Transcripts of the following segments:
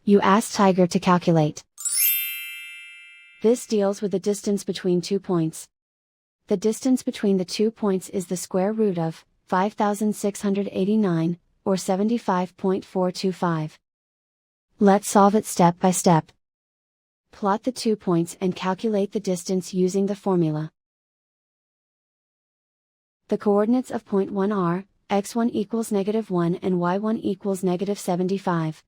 You ask Tiger to calculate. This deals with the distance between 2 points. The distance between the 2 points is the square root of 5,689, or 75.425. Let's solve it step by step. Plot the 2 points and calculate the distance using the formula. The coordinates of point 1 are, x1 equals -1 and y1 equals -75.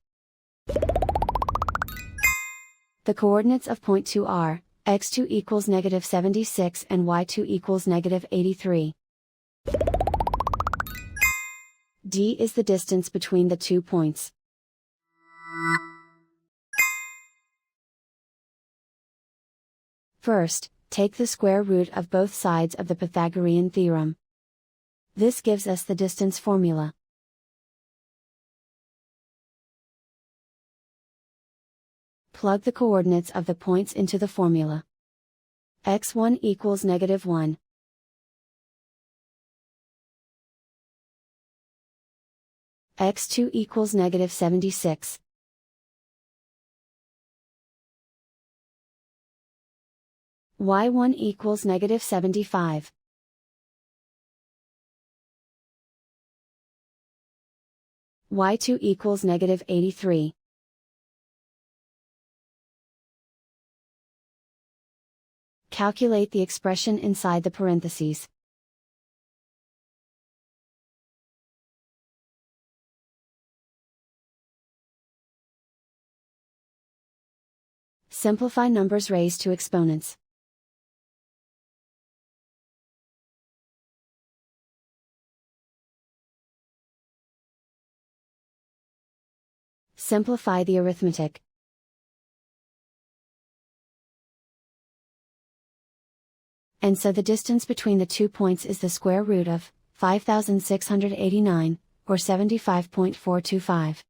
The coordinates of point 2 are, x2 equals -76 and y2 equals -83. D is the distance between the 2 points. First, take the square root of both sides of the Pythagorean theorem. This gives us the distance formula. Plug the coordinates of the points into the formula. x1 equals -1. x2 equals -76. y1 equals -75. y2 equals -83. Calculate the expression inside the parentheses. Simplify numbers raised to exponents. Simplify the arithmetic. And so the distance between the 2 points is the square root of 5,689, or 75.425.